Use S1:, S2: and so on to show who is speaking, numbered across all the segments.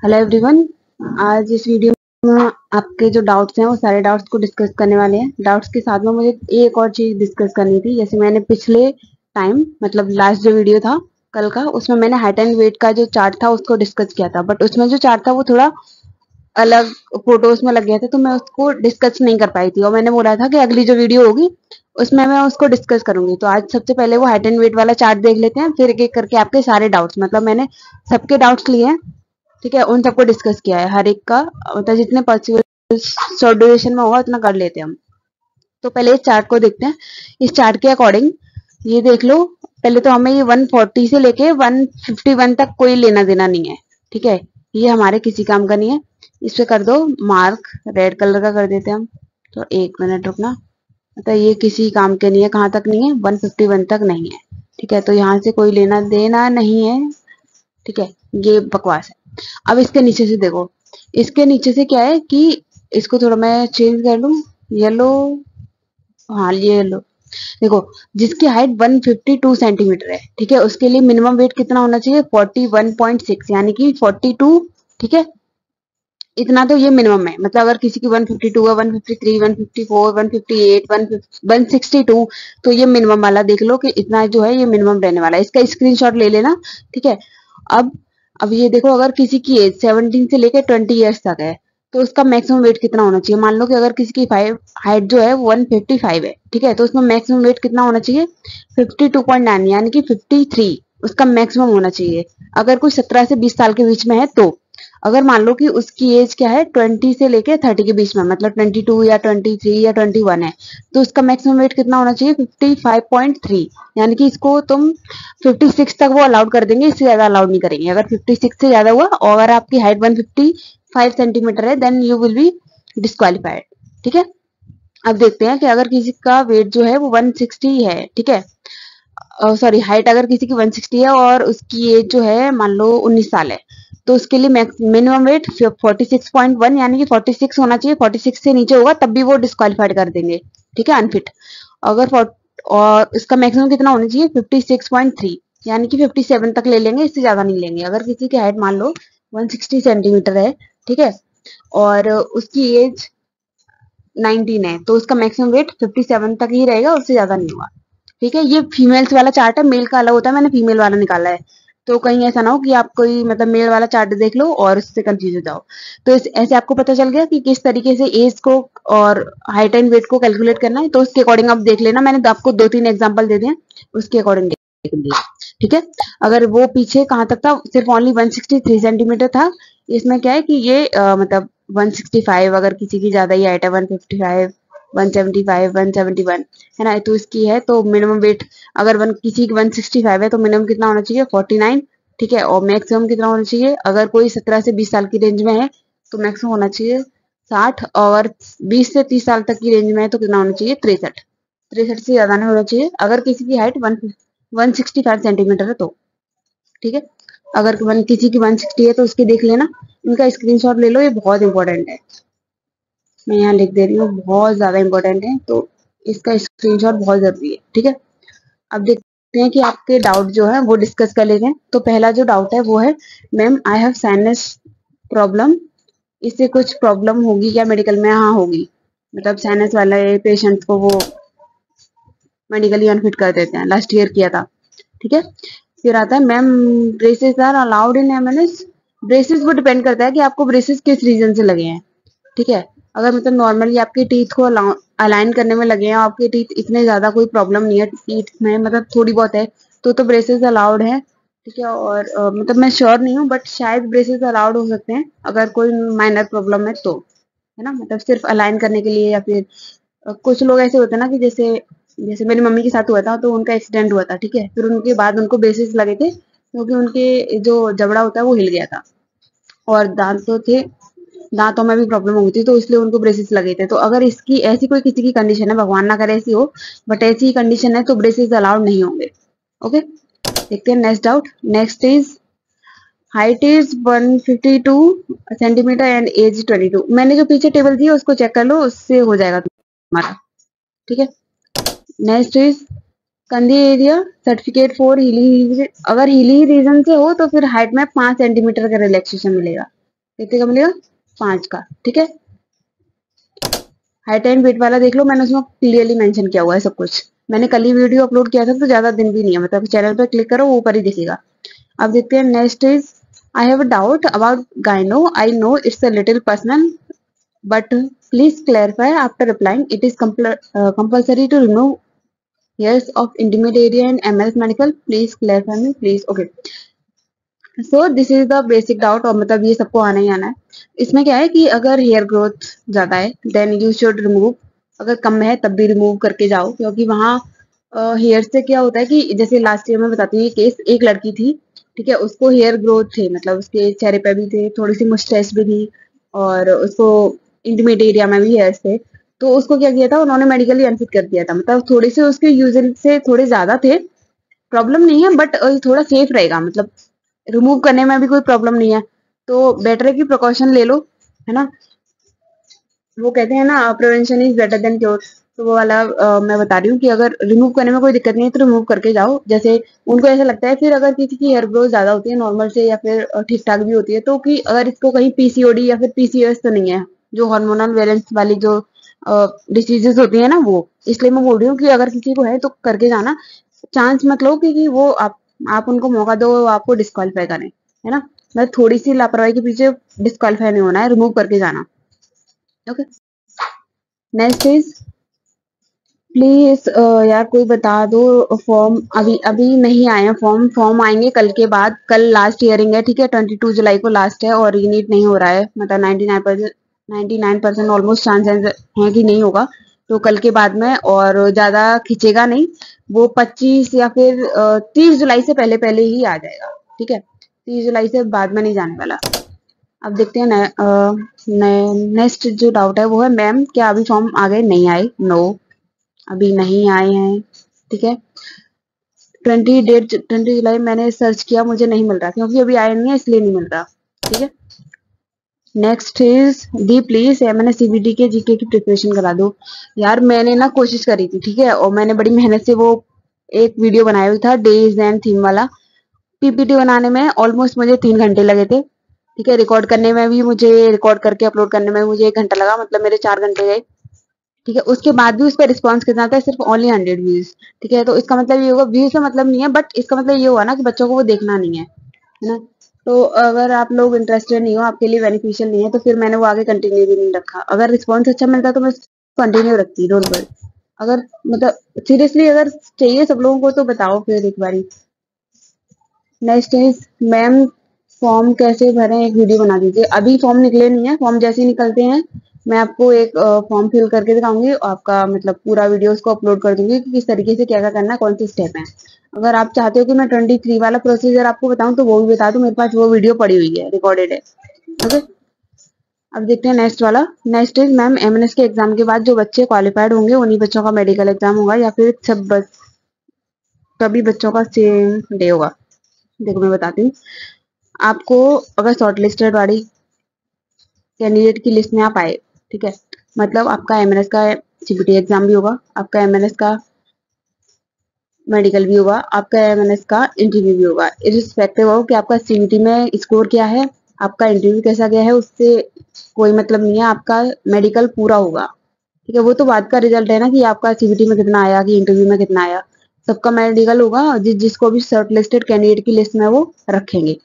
S1: Hello everyone. आज इस video में आपके जो डाउट्स हैं वो सारे डाउट्स को डिस्कस करने वाले हैं। डाउट्स के साथ में मुझे एक और चीज डिस्कस करनी थी। जैसे मैंने पिछले टाइम मतलब लास्ट जो वीडियो था कल का, उसमें मैंने हाइट एंड वेट का जो चार्ट था उसको डिस्कस किया था, बट उसमें जो चार्ट था वो थोड़ा अलग फोटोज में लग गया था, तो मैं उसको डिस्कस नहीं कर पाई थी। और मैंने बोला था कि अगली जो वीडियो होगी उसमें मैं उसको डिस्कस करूंगी। तो आज सबसे पहले वो हाइट एंड वेट वाला चार्ट देख लेते हैं, फिर एक एक करके आपके सारे डाउट्स, मतलब मैंने सबके डाउट्स लिए हैं, ठीक है, उन सबको डिस्कस किया है। हर एक का मतलब जितने पॉसिबल शॉर्ट ड्यूरेशन में होगा उतना कर लेते हैं हम। तो पहले इस चार्ट को देखते हैं। इस चार्ट के अकॉर्डिंग ये देख लो, पहले तो हमें ये 140 से लेके 151 तक कोई लेना देना नहीं है, ठीक है। ये हमारे किसी काम का नहीं है। इस पे कर दो मार्क, रेड कलर का कर देते हैं हम। तो एक मिनट रुकना, मतलब ये किसी काम के नहीं है। कहाँ तक नहीं है? 151 तक नहीं है, ठीक है। तो यहाँ से कोई लेना देना नहीं है, ठीक है। ये बकवास है। अब इसके नीचे से देखो, इसके नीचे से क्या है कि इसको थोड़ा मैं चेंज कर लूं, येलो, हाँ ये येलो। देखो, जिसकी हाइट 152 सेंटीमीटर है, ठीक है, उसके लिए मिनिमम वेट कितना होना चाहिए? 41.6, यानी कि 42, ठीक है। इतना तो ये मिनिमम है। मतलब अगर किसी की 152 है, 153, 154, 158, 162, तो ये मिनिमम वाला देख लो कि इतना जो है ये मिनिमम रहने वाला है। इसका स्क्रीनशॉट ले लेना, ठीक है। अब अब ये देखो, अगर किसी की एज 17 से लेकर 20 ईयर्स तक है तो उसका मैक्सिमम वेट कितना होना चाहिए? मान लो कि अगर किसी की हाइट जो है 155 है, ठीक है, तो उसमें मैक्सिमम वेट कितना होना चाहिए? 52.9, यानी कि 53 उसका मैक्सिमम होना चाहिए। अगर कोई 17 से 20 साल के बीच में है तो अगर मान लो कि उसकी एज क्या है 20 से लेके 30 के बीच में, मतलब 22 या 23 या 21 है, तो उसका मैक्सिमम वेट कितना होना चाहिए? 55.3, यानी कि इसको तुम 56 तक वो अलाउड कर देंगे, इससे ज्यादा अलाउड नहीं करेंगे। अगर 56 से ज्यादा हुआ और अगर आपकी हाइट 155 सेंटीमीटर है, then you will be disqualified, ठीक है। अब देखते हैं कि अगर किसी का वेट जो है वो 160 है, ठीक है, सॉरी, हाइट अगर किसी की 160 है और उसकी एज जो है मान लो 19 साल है, तो उसके लिए मिनिमम वेट 46.1, यानी कि 46 होना चाहिए। 46 से नीचे होगा तब भी वो डिस्क्वालिफाइड कर देंगे, ठीक है, अनफिट। अगर और इसका मैक्सिमम कितना होना चाहिए? 56.3, यानी कि 57 तक ले लेंगे, इससे ज्यादा नहीं लेंगे। अगर किसी की हाइट मान लो 160 सेंटीमीटर है, ठीक है, और उसकी एज 19 है, तो उसका मैक्सिमम वेट 57 तक ही रहेगा, उससे ज्यादा नहीं होगा, ठीक है। ये फीमेल्स वाला चार्ट है, मेल का अलग होता है, मैंने फीमेल वाला निकाला है। तो कहीं ऐसा ना हो कि आप कोई मतलब मेल वाला चार्ट देख लो और उससे कंफ्यूज हो जाओ। तो ऐसे आपको पता चल गया कि किस तरीके से एज को और हाइट एंड वेट को कैलकुलेट करना है। तो उसके अकॉर्डिंग आप देख लेना, मैंने आपको 2-3 एग्जाम्पल दे दिए, उसके अकॉर्डिंग देख लीजिए, ठीक है। अगर वो पीछे कहाँ तक था? सिर्फ ओनली 163 सेंटीमीटर था। इसमें क्या है कि ये मतलब 165, अगर किसी की ज्यादा ही हाइट है 155, 175, 171 है ना, तो इसकी है तो मिनिमम वेट अगर किसी की 165 है तो मिनिमम कितना होना चाहिए? 49, ठीक है। और मैक्सिमम कितना होना चाहिए? अगर कोई 17 से 20 साल की रेंज में है तो मैक्सिमम होना चाहिए 60, और 20 से 30 साल तक की रेंज में है तो कितना होना चाहिए? 63। 63 से ज्यादा नहीं होना चाहिए अगर किसी की हाइट 165 सेंटीमीटर है तो, ठीक है। अगर किसी की 160 है तो उसकी देख लेना, इनका स्क्रीनशॉट ले लो, ये बहुत इंपॉर्टेंट है। मैं यहाँ लिख दे रही हूँ, बहुत ज्यादा इंपॉर्टेंट है, तो इसका स्क्रीनशॉट बहुत जरूरी है, ठीक है। अब देखते हैं कि आपके डाउट जो है वो डिस्कस कर लेते हैं। तो पहला जो डाउट है वो है, ma'am I have sinus problem, इससे कुछ प्रॉब्लम होगी क्या मेडिकल में? हाँ होगी। मतलब साइनस वाले पेशेंट को वो मेडिकली अनफिट कर देते हैं, लास्ट ईयर किया था, ठीक है। फिर आता है, ma'am braces are allowed in MNS. Braces वो डिपेंड करता है कि आपको ब्रेसेस किस रीजन से लगे हैं, ठीक है। अगर मतलब नॉर्मली आपके टीथ को अलाइन करने में लगे हैं, आपके टीथ इतने ज्यादा कोई प्रॉब्लम नहीं है टीथ में, मतलब थोड़ी बहुत है, तो ब्रेसेस अलाउड है, ठीक है। और मतलब मैं श्योर नहीं हूँ, बट शायद ब्रेसेस अलाउड हो सकते हैं अगर कोई माइनर प्रॉब्लम है तो, है ना। मतलब सिर्फ अलाइन करने के लिए, या फिर कुछ लोग ऐसे होते हैं ना कि जैसे जैसे मेरी मम्मी के साथ हुआ था, तो उनका एक्सीडेंट हुआ था, ठीक है। फिर उनके बाद उनको ब्रेसेस लगे थे क्योंकि उनके जो जबड़ा होता है वो हिल गया था, और दांतों थे, दांतों में भी प्रॉब्लम हुई थी, तो इसलिए उनको ब्रेसेस लगे थे। तो अगर इसकी ऐसी कोई किसी की कंडीशन है, भगवान ना करे ऐसी हो, बट ऐसी कंडीशन है तो ब्रेसेस अलाउड नहीं होंगे, ओके। देखते हैं next doubt. Next is, height is 152 centimetre and age 22। मैंने जो पीछे टेबल दी है उसको चेक कर लो, उससे हो जाएगा तुम्हारा, ठीक है। Next is, Kandi area certificate for healing. अगर हीलिंग रीजन से हो तो फिर हाइट में 5 सेंटीमीटर का रिलैक्सेशन मिलेगा, कितने का मिलेगा? 5 का। ठीक है, हाइट एंड वेट वाला देख लो, मैंने उसमें क्लियरली मेंशन किया हुआ है सब कुछ। मैंने कल ही वीडियो अपलोड किया था, तो ज्यादा दिन भी नहीं है, मतलब चैनल पर क्लिक करो वो ऊपर ही दिखेगा। अब देखते हैं next is, I have a doubt about gyno, I know it's a little personal but please clarify after applying it is compulsory to remove hairs of intimate area and MS medical, please clarify me please. Okay, so this is the basic doubt, और मतलब ये सबको आना ही आना है। इसमें क्या है कि अगर हेयर ग्रोथ ज्यादा है देन यू शुड रिमूव, अगर कम है तब भी रिमूव करके जाओ, क्योंकि वहाँ हेयर से क्या होता है कि जैसे लास्ट ईयर में बताती हूँ ये केस, एक लड़की थी, ठीक है, उसको हेयर ग्रोथ थे, मतलब उसके चेहरे पे भी थे, थोड़ी सी मुस्टैच भी थी, और उसको इंटीमेट एरिया में भी हेयर थे। तो उसको क्या किया था, उन्होंने मेडिकली अनफिट कर दिया था, मतलब थोड़े से उसके यूजल से थोड़े ज्यादा थे, प्रॉब्लम नहीं है बट थोड़ा सेफ रहेगा, मतलब रिमूव करने में भी कोई प्रॉब्लम नहीं है, तो बेटर है कि प्रिकॉशन ले लो, है ना। वो कहते हैं ना, prevention is better than cure, तो वो वाला मैं बता रही हूँ कि अगर रिमूव करने में कोई दिक्कत नहीं है तो रिमूव करके जाओ। जैसे उनको ऐसा लगता है फिर अगर किसी की हेयर ग्रोथ ज्यादा होती है नॉर्मल से, या फिर ठीक ठाक भी होती है, तो कि अगर इसको कहीं पीसीओडी या फिर पीसीओएस तो नहीं है, जो हार्मोनल वेलेंस वाली जो डिसीजेस होती है ना, वो इसलिए मैं बोल रही हूँ कि अगर किसी को है तो करके जाना, चांस मत लो कि वो आप उनको मौका दो वो आपको डिस्क्वालीफाई करें, है ना। मतलब थोड़ी सी लापरवाही के पीछे डिस्क्वालीफाई नहीं होना है, रिमूव करके जाना। ओके, नेक्स्ट इज प्लीज यार कोई बता दो, फॉर्म अभी अभी नहीं आए हैं, फॉर्म फॉर्म आएंगे कल के बाद, कल लास्ट हियरिंग है, ठीक है, 22 जुलाई को लास्ट है, और रीनीट नहीं हो रहा है, मतलब 99% ऑलमोस्ट चांसेस है कि नहीं होगा, तो कल के बाद में, और ज्यादा खींचेगा नहीं, वो 25 या फिर 30 जुलाई से पहले पहले ही आ जाएगा, ठीक है, 30 जुलाई से बाद में नहीं जाने वाला। अब देखते हैं नेक्स्ट जो डाउट है वो है, मैम क्या अभी फॉर्म आ गए? नहीं आए, नो अभी नहीं आए हैं, ठीक है। 20 जुलाई मैंने सर्च किया, मुझे नहीं मिल रहा, क्योंकि अभी आए नहीं है इसलिए नहीं मिल रहा, ठीक है। नेक्स्ट इज दी प्लीज मैंने सीबीटी के जीके की प्रिपरेशन करा दो। यार मैंने ना कोशिश करी थी, ठीक है, और मैंने बड़ी मेहनत से वो एक वीडियो बनाया हुआ था डेज एंड थीम वाला, पीपीटी बनाने में ऑलमोस्ट मुझे 3 घंटे लगे थे, ठीक है, रिकॉर्ड करने में भी मुझे, रिकॉर्ड करके अपलोड करने में मुझे 1 घंटा लगा, मतलब मेरे 4 घंटे गए, ठीक है। उसके बाद भी उस पर रिस्पॉन्स कितना था? सिर्फ ओनली 100 व्यूज, ठीक है, तो इसका मतलब ये होगा, व्यूज का मतलब नहीं है बट इसका मतलब ये हुआ ना कि बच्चों को वो देखना नहीं है ना। तो अगर आप लोग इंटरेस्टेड नहीं हो, आपके लिए बेनिफिशियल नहीं है, तो फिर मैंने वो आगे कंटिन्यू भी नहीं रखा। अगर रिस्पॉन्स अच्छा मिलता तो मैं कंटिन्यू रखती, डोंट वरी। अगर मतलब सीरियसली अगर चाहिए सब लोगों को तो बताओ फिर एक बारी। नेक्स्ट इज मैम फॉर्म कैसे भरें, एक वीडियो बना दीजिए। अभी फॉर्म निकले नहीं है, फॉर्म जैसे ही निकलते हैं मैं आपको एक फॉर्म फिल करके दिखाऊंगी, आपका मतलब पूरा वीडियो उसको अपलोड कर दूंगी कि किस तरीके से क्या क्या करना है, कौन से स्टेप है। अगर आप चाहते हो कि मैं 23 वाला प्रोसीजर आपको बताऊं तो वो भी बता दूं, मेरे पास वो वीडियो पड़ी हुई है, रिकॉर्डेड है। ओके, अब देखते हैं नेक्स्ट वाला। नेक्स्ट इज मैम एमएनएस के एग्जाम के बाद जो बच्चे क्वालिफाइड होंगे उन्हीं बच्चों का मेडिकल एग्जाम होगा, या फिर सब सभी बच्चों का सेम डे होगा? देखो मैं बताती हूँ आपको, अगर शॉर्ट लिस्टेड वाली कैंडिडेट की लिस्ट में आप आए, ठीक है, मतलब आपका एमएनएस का सीबीटी एग्जाम भी होगा, आपका एमएनएस का मेडिकल भी होगा, आपका एमएनएस का इंटरव्यू भी होगा, इरिस्पेक्टिव हो कि आपका सीबीटी में स्कोर क्या है, आपका इंटरव्यू कैसा गया है, उससे कोई मतलब नहीं है, आपका मेडिकल पूरा होगा, ठीक है। वो तो बात का रिजल्ट है ना कि आपका सीबीटी में कितना आया, कि इंटरव्यू में कितना आया, सबका मेडिकल होगा, जिसको भी शॉर्ट लिस्टेड कैंडिडेट की लिस्ट में वो रखेंगे,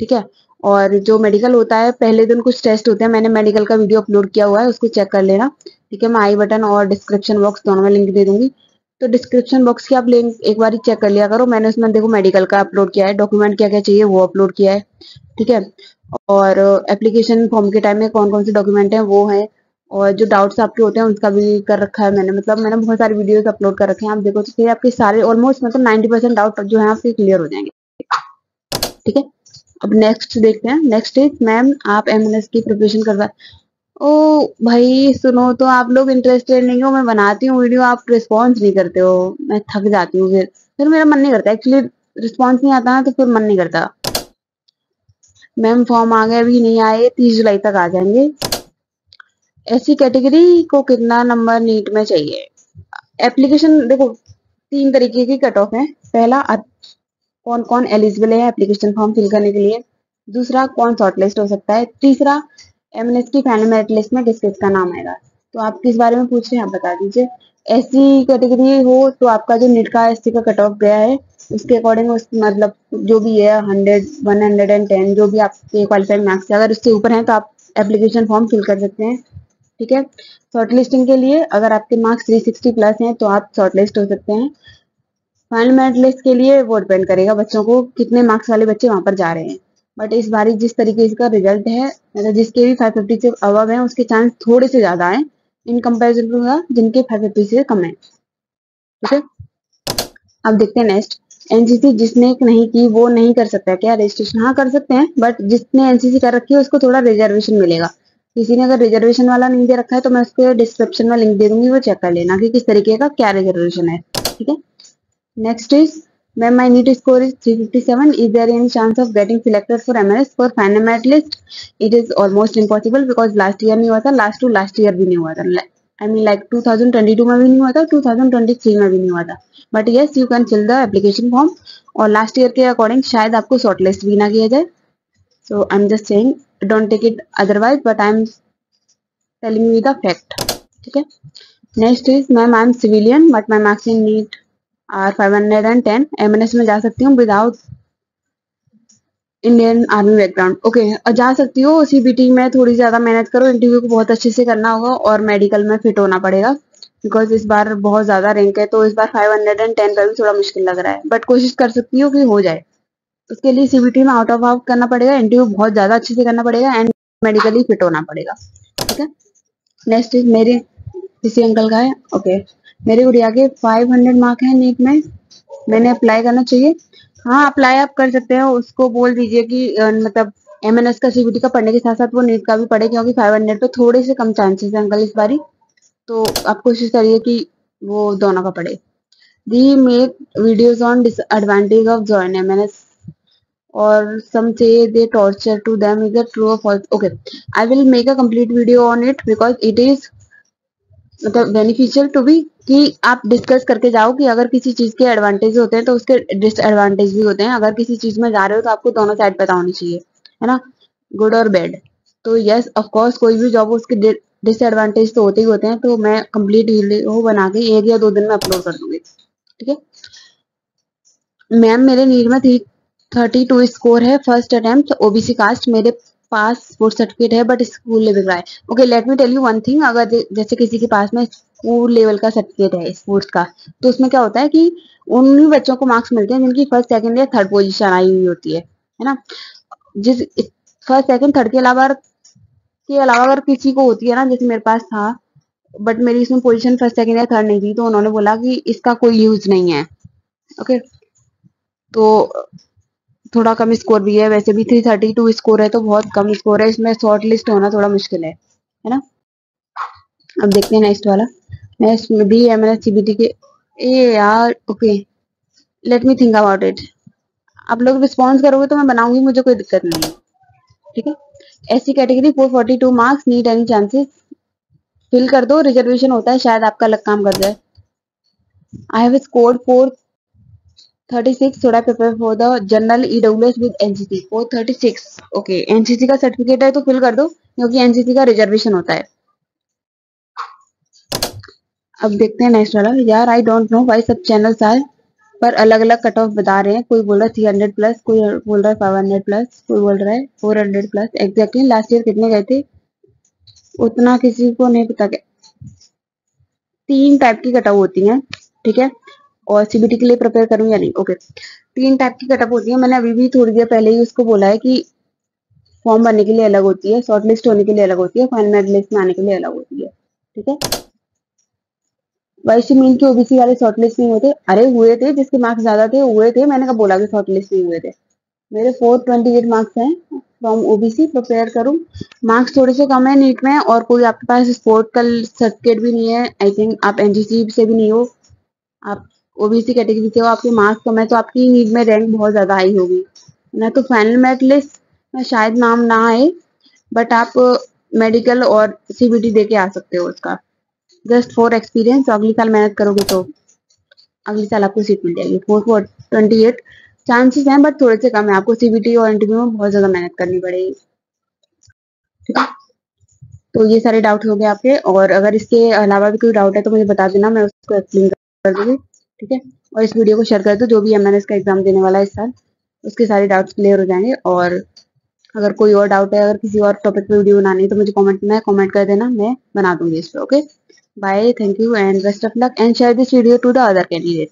S1: ठीक है। और जो मेडिकल होता है पहले दिन कुछ टेस्ट होते हैं, मैंने मेडिकल का वीडियो अपलोड किया हुआ है, उसको चेक कर लेना, ठीक है। मैं आई बटन और डिस्क्रिप्शन बॉक्स दोनों में लिंक दे दूंगी, तो डिस्क्रिप्शन बॉक्स की आप लिंक एक बार चेक कर लिया करो। मैंने उसमें देखो मेडिकल का अपलोड किया है, डॉक्यूमेंट क्या क्या चाहिए वो अपलोड किया है, ठीक है। और एप्लीकेशन फॉर्म के टाइम में कौन कौन से डॉक्यूमेंट हैं वो है, और जो डाउट्स आपके होते हैं उनका भी कर रखा है मैंने, मतलब मैंने बहुत सारी वीडियोस अपलोड कर रखे हैं, आप देखो तो फिर आपके सारे ऑलमोस्ट मतलब 90% डाउट जो है आपके क्लियर हो जाएंगे, ठीक है। अब नेक्स्ट देखते हैं। नेक्स्ट इज मैम आप एमएनएस की प्रिपरेशन करवा, ओ भाई सुनो, तो आप लोग इंटरेस्टेड नहीं हो, मैं बनाती हूँ वीडियो, आप रिस्पॉन्स नहीं करते हो, मैं थक जाती हूँ, फिर मेरा मन नहीं करता एक्चुअली, रिस्पॉन्स नहीं आता ना तो फिर मन नहीं करता। मैम फॉर्म आ गए, अभी नहीं आए, 30 जुलाई तक आ जाएंगे। ऐसी कैटेगरी को कितना नंबर नीट में चाहिए? एप्लीकेशन देखो 3 तरीके की कट ऑफ है। पहला, कौन कौन एलिजिबल है एप्लीकेशन फॉर्म फिल करने के लिए, दूसरा कौन शॉर्ट लिस्ट हो सकता है, तीसरा एमएनएस की फाइनल मेरिट लिस्ट में किसका नाम आएगा। तो आप किस बारे में पूछ रहे हैं आप बता दीजिए। एससी कैटेगरी हो तो आपका जो नीट का एससी का कट ऑफ गया है उसके अकॉर्डिंग उस मतलब जो भी है 100 110 जो भी आपके क्वालिफाइड मार्क्स है, अगर उससे ऊपर हैं तो आप एप्लीकेशन फॉर्म फिल कर सकते हैं। ठीक है, शॉर्ट लिस्टिंग के लिए अगर आपके मार्क्स 360 प्लस हैं तो आप शॉर्ट लिस्ट हो सकते हैं। फाइनल मेरिट लिस्ट के लिए वो डिपेंड करेगा बच्चों को कितने मार्क्स वाले बच्चे वहां पर जा रहे हैं। बट इस बार जिस तरीके से का रिजल्ट है मतलब जिसके भी 550 से अबव है उसके चांस थोड़े से ज्यादा है इन कंपेरिजन टू जिनके 550 से कम है। ठीक है, अब देखते हैं नेक्स्ट। एनसीसी जिसने नहीं की वो नहीं कर सकता क्या रजिस्ट्रेशन, हाँ कर सकते हैं, बट जिसने एनसीसी कर रखी है उसको थोड़ा रिजर्वेशन मिलेगा। किसी ने अगर रिजर्वेशन वाला नहीं दे रखा है तो मैं उसके डिस्क्रिप्शन में लिंक दे दूंगी, वो चेक कर लेना कि किस तरीके का क्या रिजर्वेशन है। ठीक है, next is when my NEET score is 357, is there any chance of getting selected for MNS for final merit list? It is almost impossible because last year नहीं हुआ था, last year भी नहीं हुआ था, I mean like 2022 में भी नहीं हुआ था, 2023 में भी नहीं हुआ था, but yes you can fill the application form और last year के according शायद आपको shortlist भी ना किया जाए। So I'm just saying don't take it otherwise, but I'm telling you the fact। ठीक है, next is ma'am I am civilian but my marks in NEET are 510, MNS में जा सकती हूँ without Indian army background. Okay, जा सकती हो, CBT में थोड़ी ज्यादा मेहनत करो, इंटरव्यू को बहुत अच्छे से करना होगा और मेडिकल में फिट होना पड़ेगा बिकॉज इस बार बहुत ज्यादा रैंक है, तो इस बार 510 का भी थोड़ा मुश्किल लग रहा है, बट कोशिश कर सकती हो कि हो जाए। उसके लिए सीबीटी में आउट ऑफ आउट करना पड़ेगा, इंटरव्यू बहुत ज्यादा अच्छे से करना पड़ेगा एंड मेडिकली फिट होना पड़ेगा। ठीक है, नेक्स्ट इज मेरे किसी अंकल का है। ओके, मेरे गुड़िया के 500 मार्क है नीट में, मैंने अप्लाई करना चाहिए। हाँ अप्लाई आप कर सकते हैं, उसको बोल दीजिए कि मतलब एमएनएस का सीबीटी का पढ़ने के साथ साथ वो नीट का भी पढ़े क्योंकि 500 पे थोड़े से कम चांसेस है अंकल इस बारी, तो आप कोशिश करिए कि वो दोनों का पढ़े। They make videos on disadvantage of join MNS और some say they torture to them, is it true or false? Okay, I will make a complete video on it because it is मतलब बेनिफिशियल टू बी कि आप discuss करके जाओ कि अगर किसी चीज के एडवांटेज होते हैं तो उसके डिसएडवांटेज भी होते हैं। अगर किसी चीज में जा रहे हो तो आपको दोनों साइड पता होनी चाहिए, है ना, गुड और बैड। तो यस ऑफ कोर्स कोई भी जॉब उसके डिसएडवांटेज तो होते ही होते हैं, तो मैं कंप्लीट वीडियो बना के 1 या 2 दिन में अपलोड कर दूंगी। ठीक है मैम, मेरे नीट में 332 स्कोर है, फर्स्ट अटेम्प्ट, ओबीसी कास्ट, मेरे पास स्पोर्ट्स सर्टिफिकेट है बट स्कूल लेवल का है। Okay let me tell you one thing, अगर जैसे किसी के पास में स्कूल लेवल का सर्टिफिकेट है स्पोर्ट्स का, तो उसमें क्या होता है कि उन्हीं बच्चों को मार्क्स मिलते हैं जिनकी फर्स्ट सेकंड या थर्ड पोजीशन आई हुई होती है ना। जिस फर्स्ट सेकंड थर्ड के अलावा अगर किसी को होती है ना, जैसे मेरे पास था बट मेरी इसमें पोजीशन फर्स्ट सेकंड या थर्ड नहीं थी, तो उन्होंने बोला कि इसका कोई यूज नहीं है। ओके तो थोड़ा कम स्कोर भी है, वैसे भी 332 स्कोर है तो बहुत कम स्कोर है, इसमें शॉर्ट लिस्ट होना थोड़ा मुश्किल है ना। अब देखते हैं नेक्स्ट वाला। नेक्स्ट भी एमएनएस सीबीटी के ए यार। Okay let me think about it, आप लोग रिस्पॉन्स करोगे तो मैं बनाऊंगी, मुझे कोई दिक्कत नहीं है। ठीक है, SC category 442 marks, need any chances, fill कर दो, रिजर्वेशन होता है शायद आपका लक काम कर जाए। I have scored 436, should I prepare for the general EWS with NCC 436? Okay NCC का सर्टिफिकेट है तो फिल कर दो क्योंकि एनसीसी का रिजर्वेशन होता है। अब देखते हैं नेक्स्ट वाला। यार आई डोंट नो व्हाई सब चैनल्स आए पर अलग अलग कट ऑफ बता रहे हैं, कोई बोल रहा है 300 प्लस, कोई बोल रहा है 500 प्लस, कोई बोल रहा है 400 प्लस। एग्जैक्टली लास्ट ईयर कितने गए थे उतना किसी को नहीं पता। क्या 3 टाइप की कट ऑफ होती हैं, ठीक है, और सीबीटी के लिए प्रिपेयर करूं या नहीं। ओके 3 टाइप की कट ऑफ होती है, मैंने अभी भी थोड़ी देर पहले ही उसको बोला है कि फॉर्म भरने के लिए अलग होती है, शॉर्ट लिस्ट होने के लिए अलग होती है, फाइनल मेरिट लिस्ट में आने के लिए अलग होती है। ठीक है, वैसे मीन के ओबीसी वाले शॉर्ट लिस्ट नहीं होते, अरे हुए थे जिसके मार्क्स ज्यादा थे हुए थे, मैंने कहा बोला कि शॉर्ट लिस्ट नहीं हुए थे। मेरे 428 मार्क्स हैं फ्रॉम ओबीसी, प्रिपेयर करूं, मार्क्स थोड़े से कम है नीट में, और कोई आपके पास स्पोर्ट का सर्टिफिकेट भी नहीं है, आई थिंक आप एनसीसी से भी नहीं हो, आप ओबीसी कैटेगरी से हो, आपके मार्क्स कम है तो आपकी नीट में रैंक बहुत ज्यादा हाई होगी ना, तो फाइनल मेरिट लिस्ट में शायद नाम ना आए, बट आप मेडिकल और सीबीटी दे के आ सकते हो उसका, जस्ट फॉर एक्सपीरियंस। अगली साल मेहनत करोगे तो अगली साल आपको सीट मिल जाएगी। 428 चांसेस हैं बट थोड़े से कम है। आपको सीबीटी और इंटरव्यू में बहुत ज्यादा मेहनत करनी पड़ेगी। ठीक है, तो ये सारे डाउट हो गए आपके, और अगर इसके अलावा भी कोई डाउट है तो मुझे बता देना, मैं उसको एक्सप्लेन कर दूंगी। ठीक है, और इस वीडियो को शेयर कर दो, जो भी एमएनएस का एग्जाम देने वाला है इस साल उसके सारे डाउट्स क्लियर हो जाएंगे। और अगर कोई और डाउट है, अगर किसी और टॉपिक पे वीडियो बनानी है तो मुझे कमेंट कर देना, मैं बना दूंगी इस पे। Okay, bye, thank you and best of luck and share this video to the other candidate.